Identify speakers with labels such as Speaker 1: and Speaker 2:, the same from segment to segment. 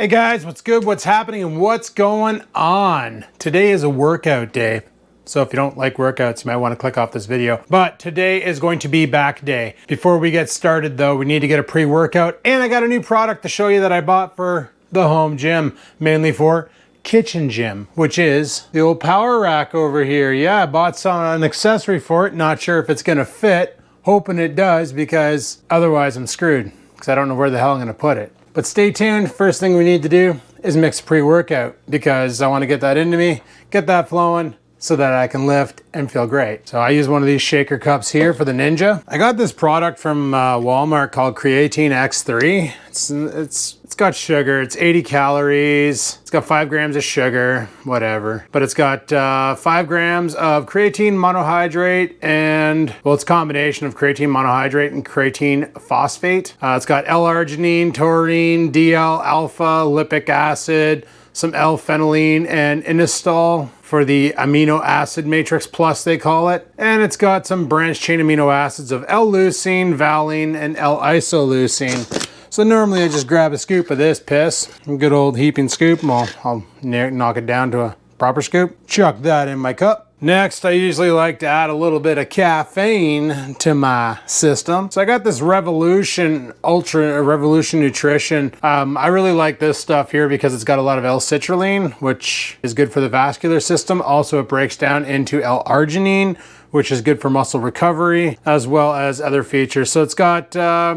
Speaker 1: Hey guys, what's good, what's happening, and what's going on? Today is a workout day. So if you don't like workouts, you might want to click off this video. But today is going to be back day. Before we get started though, we need to get a pre-workout. And I got a new product to show you that I bought for the home gym, mainly for kitchen gym, which is the old power rack over here. Yeah, I bought an accessory for it. Not sure if it's gonna fit. Hoping it does, because otherwise I'm screwed, because I don't know where the hell I'm gonna put it. But stay tuned. First thing we need to do is mix a pre-workout, because I want to get that into me, get that flowing so that I can lift and feel great. So I use one of these shaker cups here for the Ninja. I got this product from Walmart called Creatine X3. It's got sugar, it's 80 calories, it's got 5 grams of sugar, whatever. But it's got 5 grams of creatine monohydrate and, well, it's a combination of creatine monohydrate and creatine phosphate. It's got L-arginine, taurine, DL-alpha, lipic acid, some L-phenyline and inositol for the amino acid matrix plus, they call it. And it's got some branched chain amino acids of L-leucine, valine, and L-isoleucine. So normally I just grab a scoop of this piss, a good old heaping scoop, and I'll knock it down to a proper scoop. Chuck that in my cup. Next, I usually like to add a little bit of caffeine to my system. So I got this Revolution Nutrition. I really like this stuff here because it's got a lot of L-citrulline, which is good for the vascular system. Also, it breaks down into L-arginine, which is good for muscle recovery, as well as other features. So it's got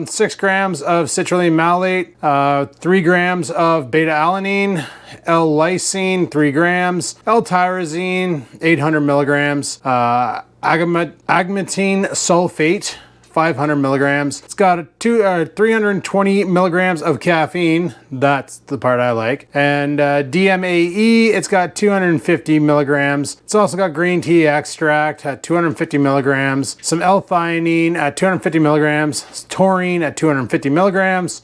Speaker 1: 6 grams of citrulline malate, 3 grams of beta-alanine, L-lysine, 3 grams, L-tyrosine, 800 milligrams, agmatine sulfate, 500 milligrams. It's got 320 milligrams of caffeine. That's the part I like. And DMAE, it's got 250 milligrams. It's also got green tea extract at 250 milligrams, some L-theanine at 250 milligrams, taurine at 250 milligrams,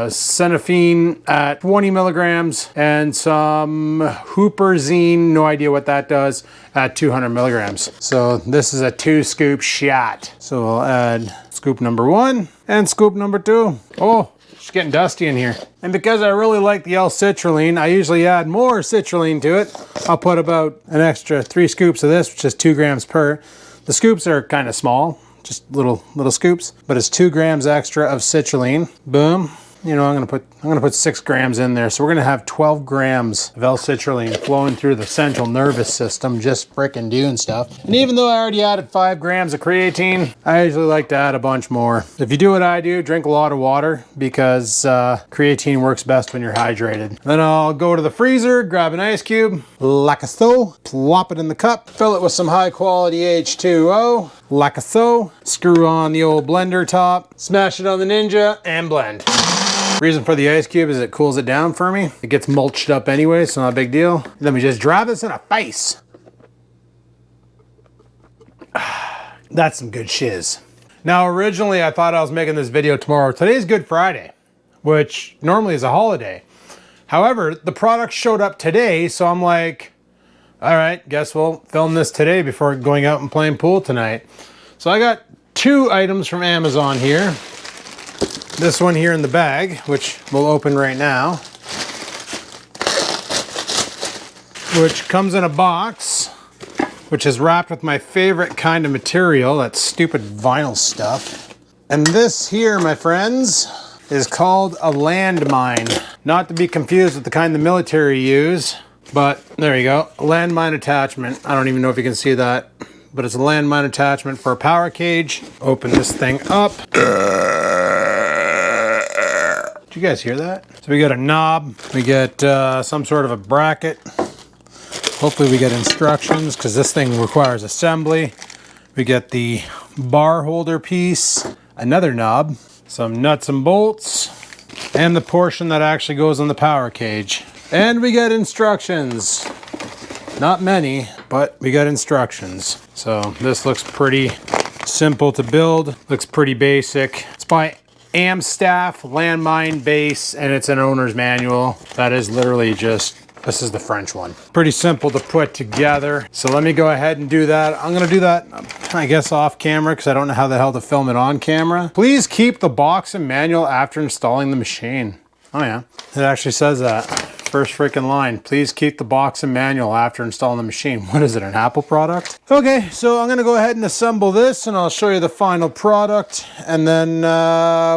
Speaker 1: xenophine at 20 milligrams, and some huperzine, no idea what that does, at 200 milligrams. So this is a 2-scoop shot. So we'll add scoop number 1 and scoop number 2. Oh, it's getting dusty in here. And because I really like the L-citrulline, I usually add more citrulline to it. I'll put about an extra 3 scoops of this, which is 2 grams per. The scoops are kind of small, just little scoops, but it's 2 grams extra of citrulline. Boom. You know, I'm gonna put 6 grams in there. So we're gonna have 12 grams of L-citrulline flowing through the central nervous system, just frickin' doing stuff. And even though I already added 5 grams of creatine, I usually like to add a bunch more. If you do what I do, drink a lot of water, because creatine works best when you're hydrated. Then I'll go to the freezer, grab an ice cube, like so, plop it in the cup, fill it with some high quality H2O, like so, screw on the old blender top, smash it on the Ninja, and blend. Reason for the ice cube is it cools it down for me. It gets mulched up anyway, so not a big deal. Let me just drive this in a face. That's some good shiz. Now, originally I thought I was making this video tomorrow. Today's Good Friday, which normally is a holiday. However, the product showed up today, so I'm like, all right, guess we'll film this today before going out and playing pool tonight. So I got 2 items from Amazon here. This one here in the bag, which we'll open right now, which comes in a box, which is wrapped with my favorite kind of material, that stupid vinyl stuff. And this here, my friends, is called a landmine. Not to be confused with the kind the military use, but there you go, a landmine attachment. I don't even know if you can see that, but it's a landmine attachment for a power cage. Open this thing up. You guys hear that? So we got a knob, we get some sort of a bracket. Hopefully we get instructions, because this thing requires assembly. We get the bar holder piece, another knob, some nuts and bolts, and the portion that actually goes on the power cage. And we get instructions. Not many, but we got instructions. So this looks pretty simple to build, looks pretty basic. It's by Amstaff landmine base, and it's an owner's manual. That is literally just, this is the French one. Pretty simple to put together. So let me go ahead and do that. I'm gonna do that, I guess, off camera, because I don't know how the hell to film it on camera. Please keep the box and manual after installing the machine. Oh yeah, it actually says that. First freaking line, please keep the box and manual after installing the machine. What is it, an Apple product? Okay, so I'm gonna go ahead and assemble this and I'll show you the final product and then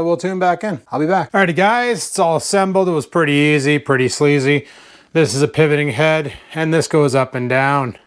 Speaker 1: we'll tune back in. I'll be back. Alrighty guys, it's all assembled. It was pretty easy, pretty sleazy. This is a pivoting head and this goes up and down.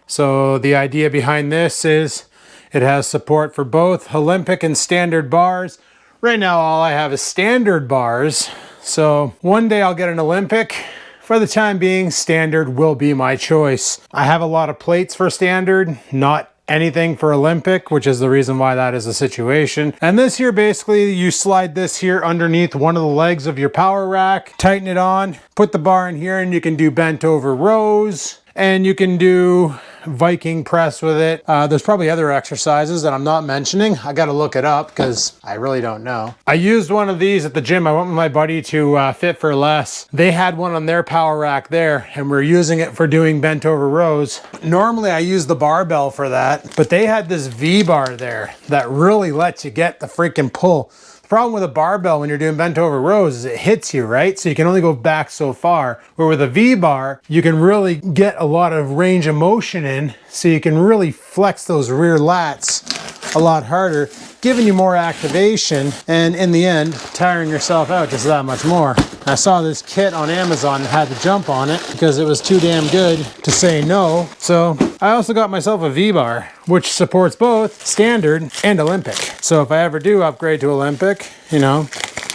Speaker 1: So the idea behind this is it has support for both Olympic and standard bars. Right now all I have is standard bars. So one day I'll get an Olympic. For the time being, standard will be my choice. I have a lot of plates for standard, not anything for Olympic, which is the reason why that is the situation. And this here, basically, you slide this here underneath one of the legs of your power rack, tighten it on, put the bar in here, and you can do bent over rows, and you can do Viking press with it. There's probably other exercises that I'm not mentioning. I gotta look it up because I really don't know. I used one of these at the gym. I went with my buddy to Fit for Less. They had one on their power rack there and we're using it for doing bent over rows. Normally I use the barbell for that, but they had this V-bar there that really lets you get the freaking pull. The problem with a barbell when you're doing bent over rows is it hits you, right? So you can only go back so far. Where with a V-bar, you can really get a lot of range of motion in, so you can really flex those rear lats a lot harder, giving you more activation, and in the end, tiring yourself out just that much more. I saw this kit on Amazon and had to jump on it because it was too damn good to say no. So I also got myself a V-bar, which supports both standard and Olympic. So if I ever do upgrade to Olympic, you know,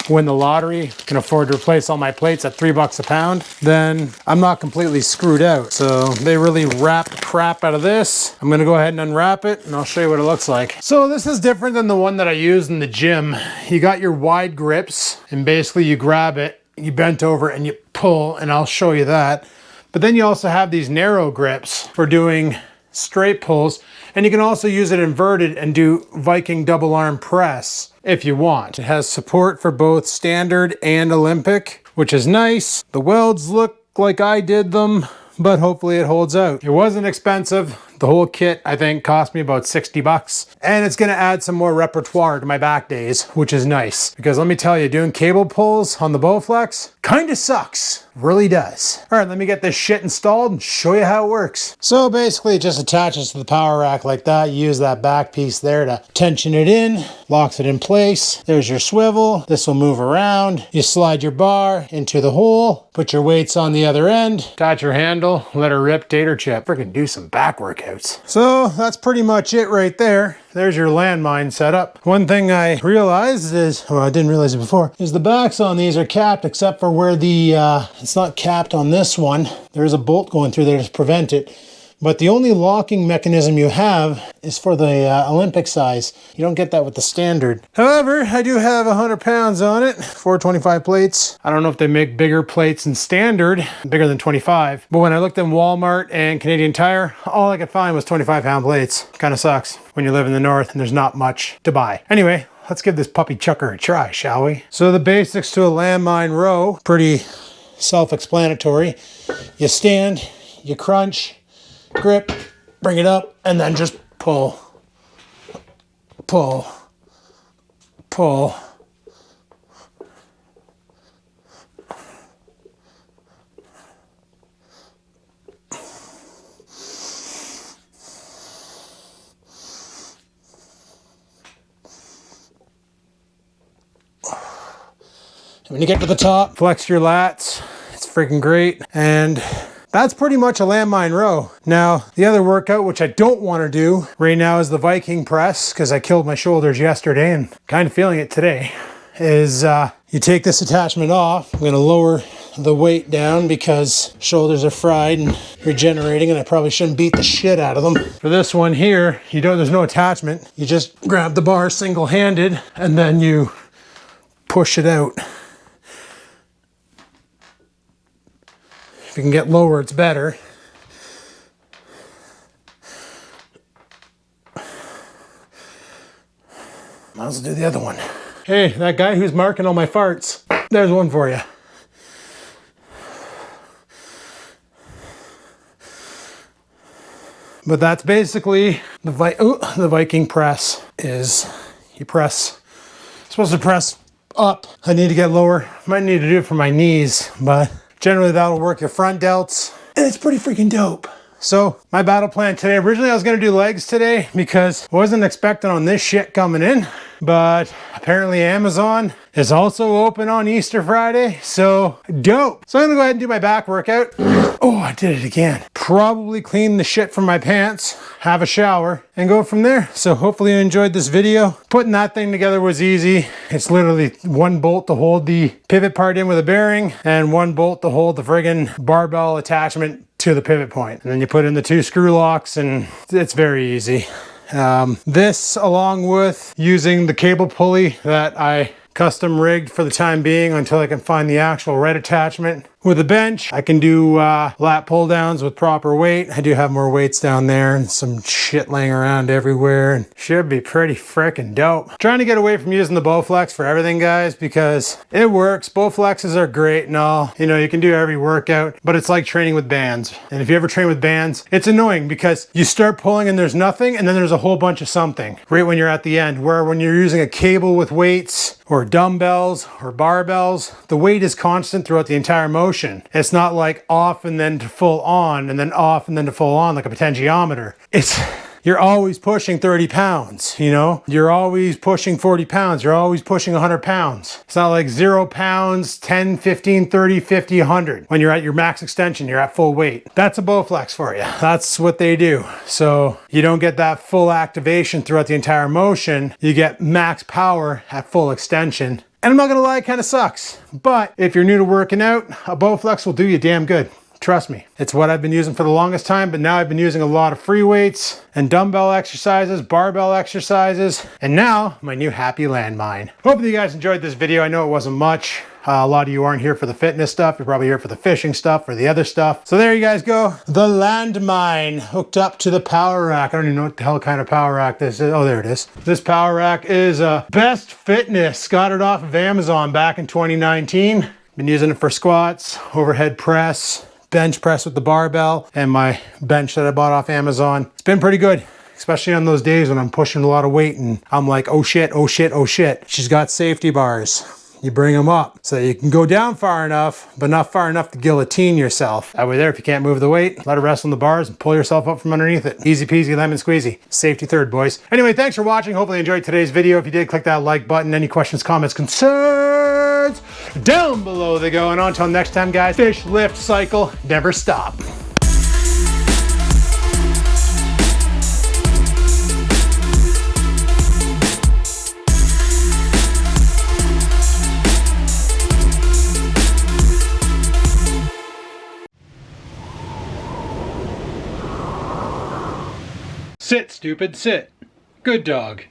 Speaker 1: win the lottery, can afford to replace all my plates at $3 a pound, then I'm not completely screwed out. So they really wrapped crap out of this. I'm gonna go ahead and unwrap it and I'll show you what it looks like. So this is different than the one that I used in the gym. You got your wide grips and basically you grab it, you bent over and you pull, and I'll show you that. But then you also have these narrow grips for doing straight pulls, and you can also use it inverted and do Viking double arm press if you want. It has support for both standard and Olympic, which is nice. The welds look like I did them, but hopefully it holds out. It wasn't expensive. The whole kit, I think, cost me about $60. And it's gonna add some more repertoire to my back days, which is nice. Because let me tell you, doing cable pulls on the Bowflex kinda sucks. Really does. All right, let me get this shit installed and show you how it works. So basically it just attaches to the power rack like that. You use that back piece there to tension it in, locks it in place. There's your swivel. This will move around. You slide your bar into the hole, put your weights on the other end, attach your handle, let her rip tater chip. Freaking do some back workouts. So that's pretty much it right there. There's your landmine setup. One thing I realized is, well, I didn't realize it before, is the backs on these are capped except for where the, it's not capped on this one. There's a bolt going through there to prevent it. But the only locking mechanism you have is for the Olympic size. You don't get that with the standard. However, I do have 100 pounds on it, 425 plates. I don't know if they make bigger plates in standard, bigger than 25. But when I looked in Walmart and Canadian Tire, all I could find was 25-pound plates. Kind of sucks when you live in the north and there's not much to buy. Anyway, let's give this puppy chucker a try, shall we? So the basics to a landmine row, pretty self-explanatory. You stand, you crunch, grip, bring it up, and then just pull, pull, pull. When you get to the top, flex your lats. It's freaking great. And that's pretty much a landmine row. Now, the other workout, which I don't want to do right now, is the Viking press, because I killed my shoulders yesterday and kind of feeling it today, is you take this attachment off. I'm going to lower the weight down because shoulders are fried and regenerating, and I probably shouldn't beat the shit out of them. For this one here, there's no attachment. You just grab the bar single-handed and then you push it out. If you can get lower, it's better. Might as well do the other one. Hey, that guy who's marking all my farts, there's one for you. But that's basically the Viking press. Is you press, you're supposed to press up. I need to get lower. Might need to do it for my knees, but generally that'll work your front delts. And it's pretty freaking dope. So my battle plan today, originally I was gonna do legs today because I wasn't expecting on this shit coming in, but apparently Amazon is also open on Easter Friday, so dope. So I'm gonna go ahead and do my back workout. Oh, I did it again. Probably clean the shit from my pants, have a shower, and go from there. So hopefully you enjoyed this video. Putting that thing together was easy. It's literally one bolt to hold the pivot part in with a bearing and one bolt to hold the friggin' barbell attachment to the pivot point. And then you put in the 2 screw locks and it's very easy. This, along with using the cable pulley that I custom rigged for the time being until I can find the actual right attachment. With a bench, I can do lat pull downs with proper weight. I do have more weights down there and some shit laying around everywhere, and should be pretty freaking dope. Trying to get away from using the Bowflex for everything, guys, because it works. Bowflexes are great and all. You know, you can do every workout, but it's like training with bands. And if you ever train with bands, it's annoying because you start pulling and there's nothing, and then there's a whole bunch of something right when you're at the end. Where when you're using a cable with weights or dumbbells or barbells, the weight is constant throughout the entire motion. It's not like off and then to full on and then off and then to full on like a potentiometer. You're always pushing 30 pounds, you know? You're always pushing 40 pounds. You're always pushing 100 pounds. It's not like 0 pounds, 10, 15, 30, 50, 100. When you're at your max extension, you're at full weight. That's a Bowflex for you. That's what they do. So you don't get that full activation throughout the entire motion. You get max power at full extension. And I'm not gonna lie, it kind of sucks. But if you're new to working out, a Bowflex will do you damn good. Trust me. It's what I've been using for the longest time, but now I've been using a lot of free weights and dumbbell exercises, barbell exercises, and now my new happy landmine. Hope that you guys enjoyed this video. I know it wasn't much. A lot of you aren't here for the fitness stuff. You're probably here for the fishing stuff or the other stuff. So there you guys go. The landmine hooked up to the power rack. I don't even know what the hell kind of power rack this is. Oh, there it is. This power rack is Best Fitness. Got it off of Amazon back in 2019. Been using it for squats, overhead press, bench press with the barbell, and my bench that I bought off Amazon. It's been pretty good, especially on those days when I'm pushing a lot of weight and I'm like, oh shit, oh shit, oh shit. She's got safety bars. You bring them up so you can go down far enough, but not far enough to guillotine yourself. That way there, if you can't move the weight, let it rest on the bars and pull yourself up from underneath it. Easy peasy, lemon squeezy. Safety third, boys. Anyway, thanks for watching. Hopefully you enjoyed today's video. If you did, click that like button. Any questions, comments, concerns, down below they go. And until next time, guys, fish, lift, cycle, never stop. Sit, stupid, sit. Good dog.